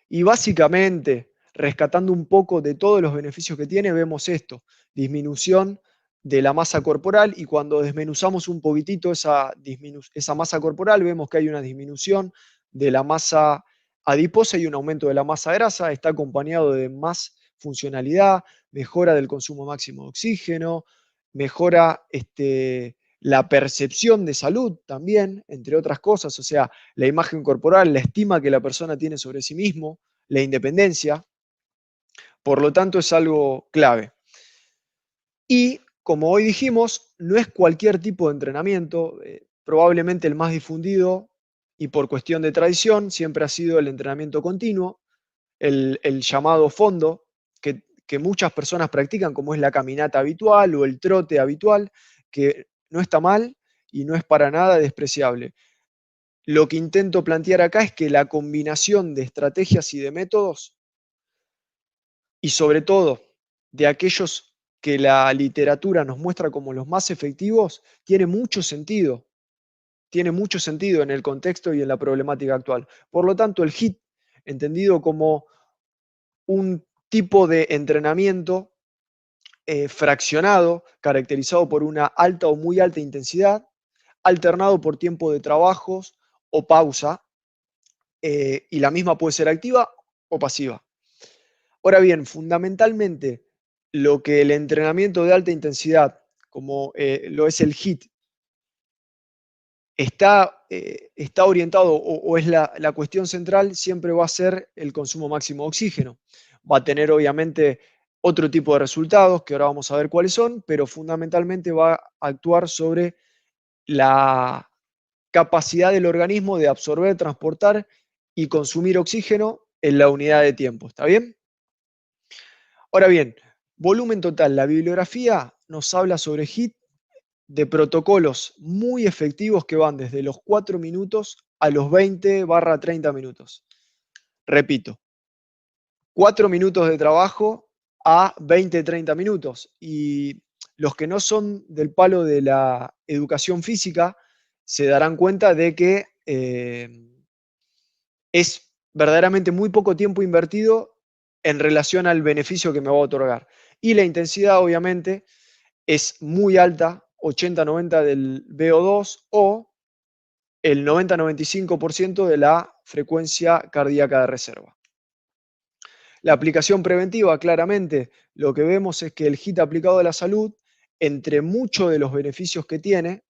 S1: Y básicamente, rescatando un poco de todos los beneficios que tiene, vemos esto, disminución de la masa corporal y cuando desmenuzamos un poquitito esa masa corporal, vemos que hay una disminución de la masa adiposa y un aumento de la masa grasa, está acompañado de más funcionalidad, mejora del consumo máximo de oxígeno, mejora la percepción de salud también, entre otras cosas, o sea, la imagen corporal, la estima que la persona tiene sobre sí mismo, la independencia. Por lo tanto, es algo clave. Y como hoy dijimos, no es cualquier tipo de entrenamiento, probablemente el más difundido y por cuestión de tradición siempre ha sido el entrenamiento continuo, el llamado fondo, que muchas personas practican, como es la caminata habitual o el trote habitual, que no está mal y no es para nada despreciable. Lo que intento plantear acá es que la combinación de estrategias y de métodos, y sobre todo de aquellos que la literatura nos muestra como los más efectivos, tiene mucho sentido en el contexto y en la problemática actual. Por lo tanto, el HIIT, entendido como un tipo de entrenamiento fraccionado, caracterizado por una alta o muy alta intensidad, alternado por tiempo de trabajos o pausa, y la misma puede ser activa o pasiva. Ahora bien, fundamentalmente, lo que el entrenamiento de alta intensidad, como lo es el HIIT, está orientado o es la cuestión central, siempre va a ser el consumo máximo de oxígeno. Va a tener obviamente otro tipo de resultados, que ahora vamos a ver cuáles son, pero fundamentalmente va a actuar sobre la capacidad del organismo de absorber, transportar y consumir oxígeno en la unidad de tiempo. ¿Está bien? Ahora bien, volumen total. La bibliografía nos habla sobre HIIT de protocolos muy efectivos que van desde los 4 minutos a los 20/30 minutos. Repito, 4 minutos de trabajo a 20-30 minutos. Y los que no son del palo de la educación física se darán cuenta de que es verdaderamente muy poco tiempo invertido en relación al beneficio que me va a otorgar. Y la intensidad, obviamente, es muy alta, 80-90 del VO2 o el 90-95% de la frecuencia cardíaca de reserva. La aplicación preventiva, claramente, lo que vemos es que el HIIT aplicado a la salud, entre muchos de los beneficios que tiene,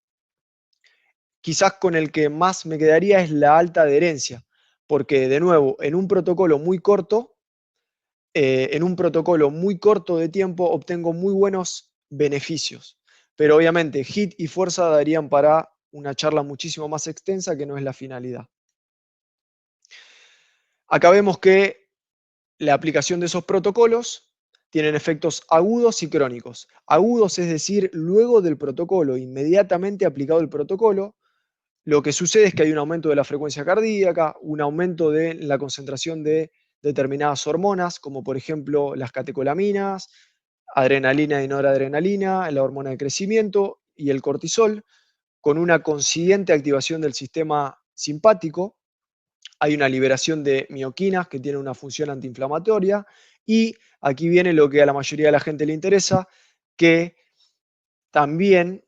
S1: quizás con el que más me quedaría es la alta adherencia, porque de nuevo, en un protocolo muy corto de tiempo obtengo muy buenos beneficios. Pero obviamente HIIT y fuerza darían para una charla muchísimo más extensa que no es la finalidad. Acá vemos que la aplicación de esos protocolos tienen efectos agudos y crónicos. Agudos, es decir, luego del protocolo, inmediatamente aplicado el protocolo, lo que sucede es que hay un aumento de la frecuencia cardíaca, un aumento de la concentración de determinadas hormonas, como por ejemplo las catecolaminas, adrenalina y noradrenalina, la hormona de crecimiento y el cortisol, con una consiguiente activación del sistema simpático. Hay una liberación de mioquinas que tiene una función antiinflamatoria y aquí viene lo que a la mayoría de la gente le interesa, que también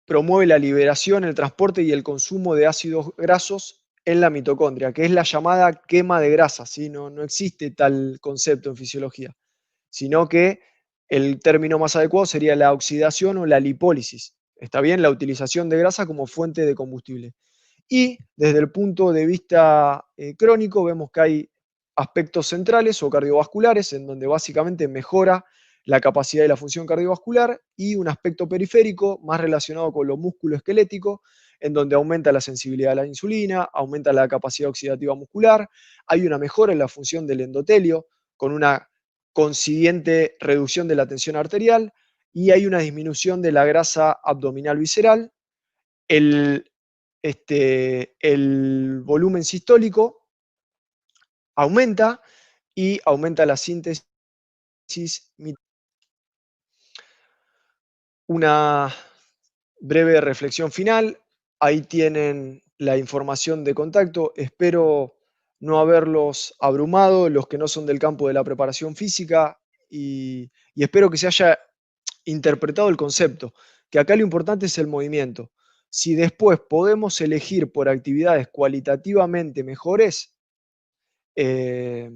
S1: promueve la liberación, el transporte y el consumo de ácidos grasos en la mitocondria, que es la llamada quema de grasa, ¿sí? No existe tal concepto en fisiología, sino que el término más adecuado sería la oxidación o la lipólisis. Está bien, la utilización de grasa como fuente de combustible. Y desde el punto de vista crónico vemos que hay aspectos centrales o cardiovasculares en donde básicamente mejora la capacidad y la función cardiovascular y un aspecto periférico más relacionado con lo músculo-esquelético, en donde aumenta la sensibilidad a la insulina, aumenta la capacidad oxidativa muscular, hay una mejora en la función del endotelio con una consiguiente reducción de la tensión arterial y hay una disminución de la grasa abdominal visceral. El volumen sistólico aumenta y aumenta la síntesis. Una breve reflexión final. Ahí tienen la información de contacto. Espero no haberlos abrumado, los que no son del campo de la preparación física, y espero que se haya interpretado el concepto, que acá lo importante es el movimiento. Si después podemos elegir por actividades cualitativamente mejores, eh,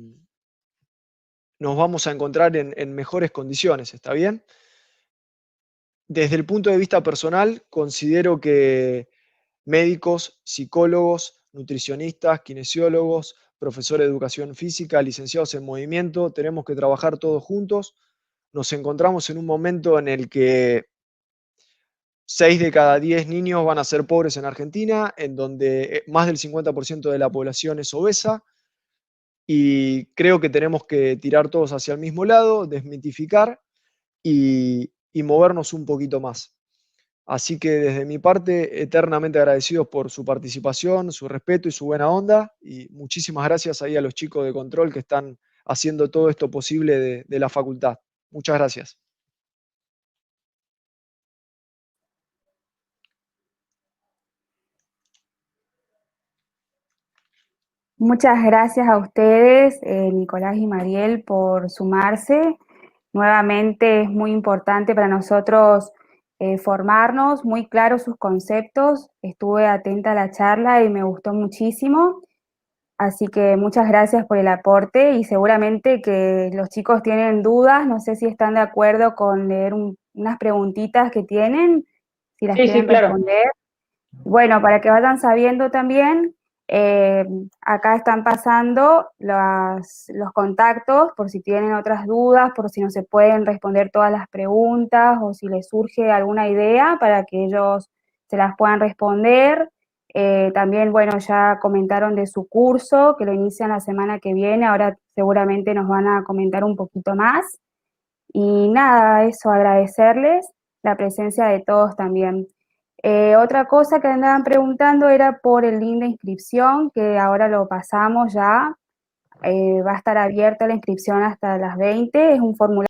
S1: nos vamos a encontrar en mejores condiciones, ¿está bien? Desde el punto de vista personal, considero que médicos, psicólogos, nutricionistas, kinesiólogos, profesores de educación física, licenciados en movimiento, tenemos que trabajar todos juntos. Nos encontramos en un momento en el que 6 de cada 10 niños van a ser pobres en Argentina, en donde más del 50% de la población es obesa, y creo que tenemos que tirar todos hacia el mismo lado, desmitificar y movernos un poquito más. Así que desde mi parte, eternamente agradecidos por su participación, su respeto y su buena onda. Y muchísimas gracias ahí a los chicos de control que están haciendo todo esto posible de la facultad. Muchas gracias.
S2: Muchas gracias a ustedes, Nicolás y Mariel, por sumarse. Nuevamente es muy importante para nosotros formarnos, muy claros sus conceptos. Estuve atenta a la charla y me gustó muchísimo. Así que muchas gracias por el aporte y seguramente que los chicos tienen dudas. No sé si están de acuerdo con leer unas preguntitas que tienen, si las
S3: Sí,
S2: quieren
S3: claro.
S2: responder. Bueno, para que vayan sabiendo también, acá están pasando los contactos por si tienen otras dudas, por si no se pueden responder todas las preguntas o si les surge alguna idea para que ellos se las puedan responder. También, bueno, ya comentaron de su curso, que lo inician la semana que viene, ahora seguramente nos van a comentar un poquito más. Y nada, eso, agradecerles la presencia de todos también. Otra cosa que andaban preguntando era por el link de inscripción, que ahora lo pasamos ya. Va a estar abierta la inscripción hasta las 20. Es un formulario.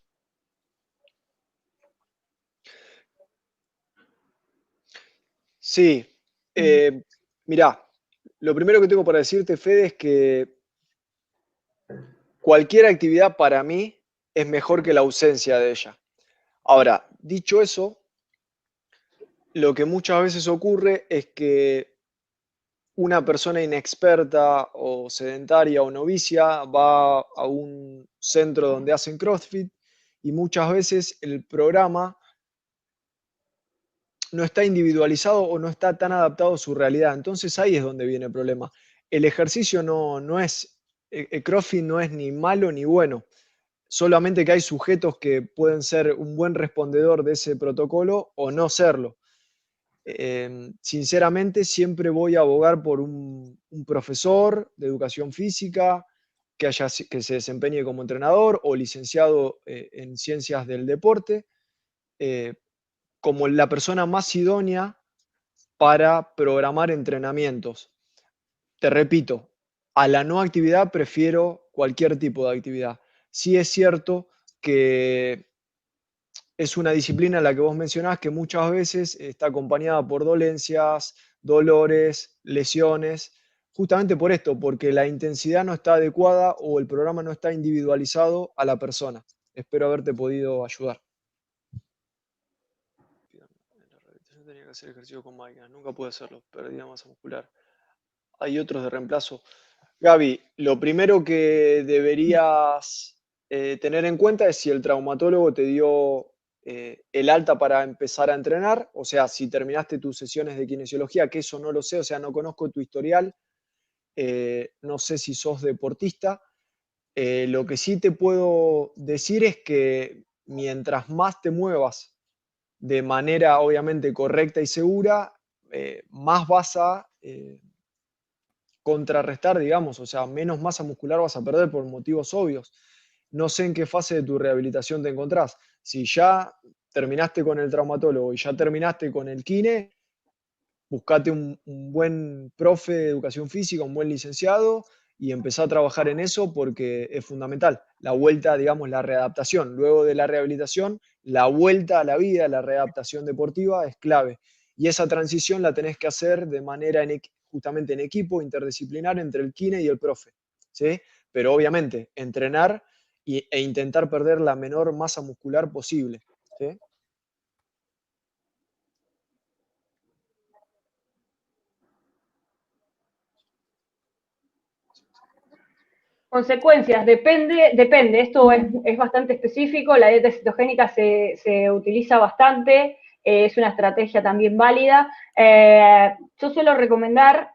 S1: Sí, mirá, lo primero que tengo para decirte, Fede, es que cualquier actividad para mí es mejor que la ausencia de ella. Ahora, dicho eso, lo que muchas veces ocurre es que una persona inexperta o sedentaria o novicia va a un centro donde hacen CrossFit y muchas veces el programa no está individualizado o no está tan adaptado a su realidad. Entonces ahí es donde viene el problema. El ejercicio no es, el CrossFit no es ni malo ni bueno, solamente que hay sujetos que pueden ser un buen respondedor de ese protocolo o no serlo. Sinceramente, siempre voy a abogar por un profesor de educación física que se desempeñe como entrenador o licenciado en ciencias del deporte, eh, como la persona más idónea para programar entrenamientos. Te repito, a la no actividad prefiero cualquier tipo de actividad. Sí es cierto que es una disciplina la que vos mencionás que muchas veces está acompañada por dolencias, dolores, lesiones, justamente por esto, porque la intensidad no está adecuada o el programa no está individualizado a la persona. Espero haberte podido ayudar. En la rehabilitación tenía que hacer ejercicio con máquinas, nunca pude hacerlo, perdía masa muscular. Hay otros de reemplazo. Gaby, lo primero que deberías tener en cuenta es si el traumatólogo te dio el alta para empezar a entrenar, o sea, si terminaste tus sesiones de kinesiología, que eso no lo sé, o sea, no conozco tu historial, no sé si sos deportista. Lo que sí te puedo decir es que mientras más te muevas de manera obviamente correcta y segura, más vas a contrarrestar, digamos, o sea, menos masa muscular vas a perder por motivos obvios. No sé en qué fase de tu rehabilitación te encontrás. Si ya terminaste con el traumatólogo y ya terminaste con el kine, buscate un buen profe de educación física, un buen licenciado y empezá a trabajar en eso porque es fundamental. La vuelta, digamos, la readaptación. Luego de la rehabilitación, la vuelta a la vida, la readaptación deportiva es clave. Y esa transición la tenés que hacer de manera justamente en equipo interdisciplinar entre el kine y el profe. ¿Sí? Pero obviamente entrenar e intentar perder la menor masa muscular posible. ¿Sí?
S3: Consecuencias, depende, esto es bastante específico, la dieta cetogénica se utiliza bastante, es una estrategia también válida. Yo suelo recomendar,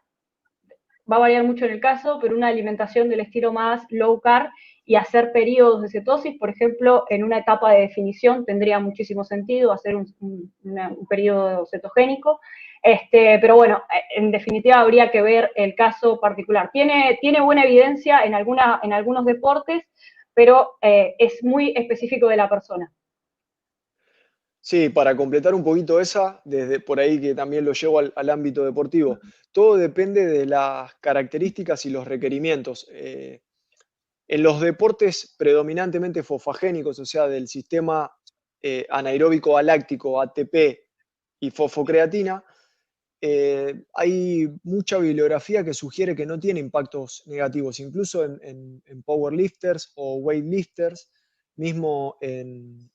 S3: va a variar mucho en el caso, pero una alimentación del estilo más low carb y hacer periodos de cetosis, por ejemplo, en una etapa de definición tendría muchísimo sentido hacer un periodo cetogénico. Pero bueno, en definitiva habría que ver el caso particular. Tiene buena evidencia en algunos deportes, pero es muy específico de la persona.
S1: Sí, para completar un poquito esa, desde por ahí que también lo llevo al ámbito deportivo, todo depende de las características y los requerimientos. En los deportes predominantemente fosfagénicos, o sea, del sistema anaeróbico aláctico, ATP y fosfocreatina, hay mucha bibliografía que sugiere que no tiene impactos negativos, incluso en powerlifters o weightlifters, mismo en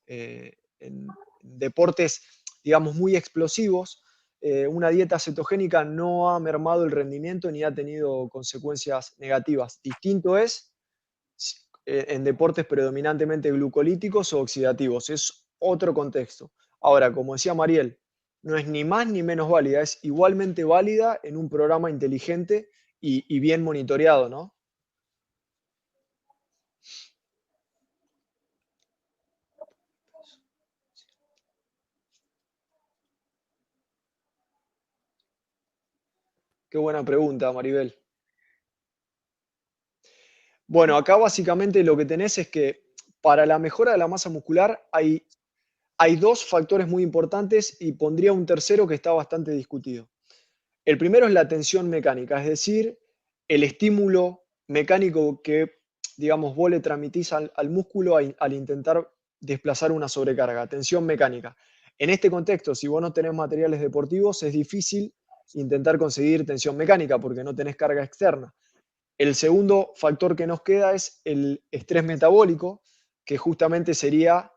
S1: deportes, digamos, muy explosivos. Una dieta cetogénica no ha mermado el rendimiento ni ha tenido consecuencias negativas. Distinto es en deportes predominantemente glucolíticos o oxidativos. Es otro contexto. Ahora, como decía Mariel, no es ni más ni menos válida, es igualmente válida en un programa inteligente y bien monitoreado, ¿no? Qué buena pregunta, Maribel. Bueno, acá básicamente lo que tenés es que para la mejora de la masa muscular hay dos factores muy importantes y pondría un tercero que está bastante discutido. El primero es la tensión mecánica, es decir, el estímulo mecánico que, digamos, vos le transmitís al músculo al intentar desplazar una sobrecarga, tensión mecánica. En este contexto, si vos no tenés materiales deportivos, es difícil intentar conseguir tensión mecánica porque no tenés carga externa. El segundo factor que nos queda es el estrés metabólico, que justamente sería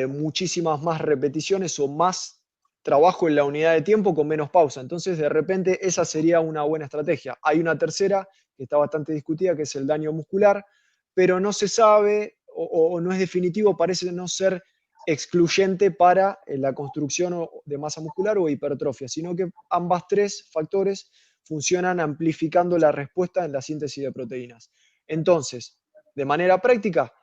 S1: muchísimas más repeticiones o más trabajo en la unidad de tiempo con menos pausa. Entonces, de repente, esa sería una buena estrategia. Hay una tercera que está bastante discutida, que es el daño muscular, pero no se sabe o no es definitivo, parece no ser excluyente para la construcción de masa muscular o hipertrofia, sino que ambas tres factores funcionan amplificando la respuesta en la síntesis de proteínas. Entonces, de manera práctica,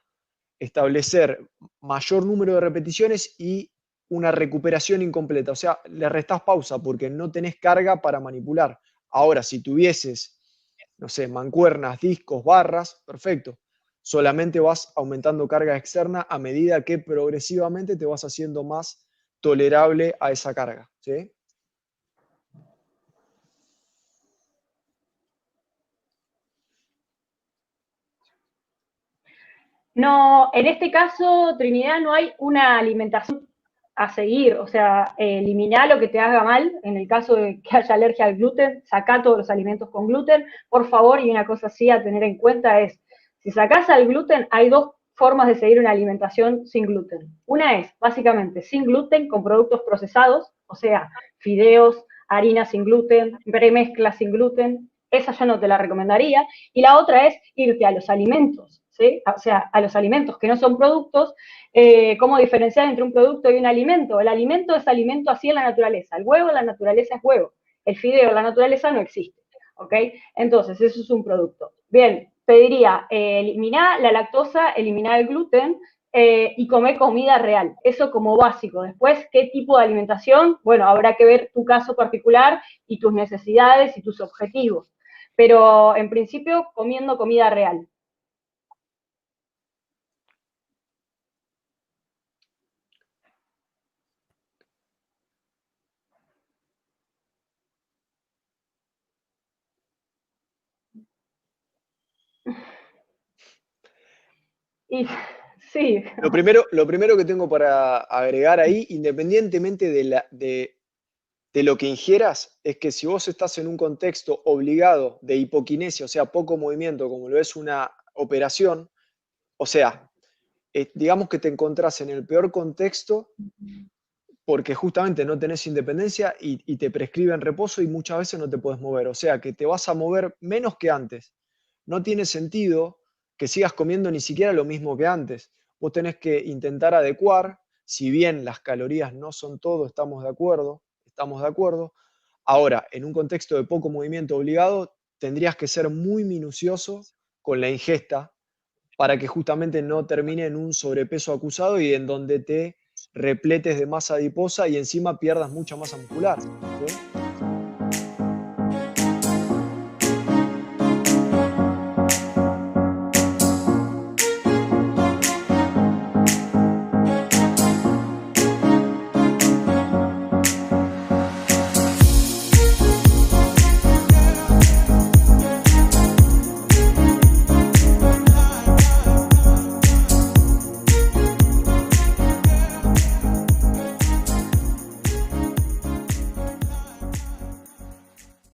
S1: establecer mayor número de repeticiones y una recuperación incompleta. O sea, le restás pausa porque no tenés carga para manipular. Ahora, si tuvieses, no sé, mancuernas, discos, barras, perfecto. Solamente vas aumentando carga externa a medida que progresivamente te vas haciendo más tolerable a esa carga, ¿sí?
S3: No, en este caso, Trinidad, no hay una alimentación a seguir, o sea, eliminar lo que te haga mal, en el caso de que haya alergia al gluten, saca todos los alimentos con gluten, por favor, y una cosa así a tener en cuenta es, si sacás al gluten, hay dos formas de seguir una alimentación sin gluten. Una es, básicamente, sin gluten con productos procesados, o sea, fideos, harina sin gluten, premezcla sin gluten, esa yo no te la recomendaría, y la otra es irte a los alimentos, ¿sí? O sea, a los alimentos que no son productos, cómo diferenciar entre un producto y un alimento. El alimento es alimento así en la naturaleza. El huevo en la naturaleza es huevo. El fideo en la naturaleza no existe. ¿Ok? Entonces, eso es un producto. Bien, te diría, eliminar la lactosa, eliminar el gluten y comer comida real. Eso como básico. Después, ¿qué tipo de alimentación? Bueno, habrá que ver tu caso particular y tus necesidades y tus objetivos. Pero en principio, comiendo comida real. Y sí.
S1: Lo primero que tengo para agregar ahí, independientemente de lo que ingieras, es que si vos estás en un contexto obligado de hipoquinesia, o sea, poco movimiento, como lo es una operación, o sea, digamos que te encontrás en el peor contexto porque justamente no tenés independencia y te prescriben reposo y muchas veces no te puedes mover. O sea, que te vas a mover menos que antes. No tiene sentido que sigas comiendo ni siquiera lo mismo que antes. Vos tenés que intentar adecuar. si bien las calorías no son todo, estamos de acuerdo, estamos de acuerdo. Ahora, en un contexto de poco movimiento obligado, tendrías que ser muy minucioso con la ingesta para que justamente no termine en un sobrepeso acusado y en donde te repletes de masa adiposa y encima pierdas mucha masa muscular, ¿sí?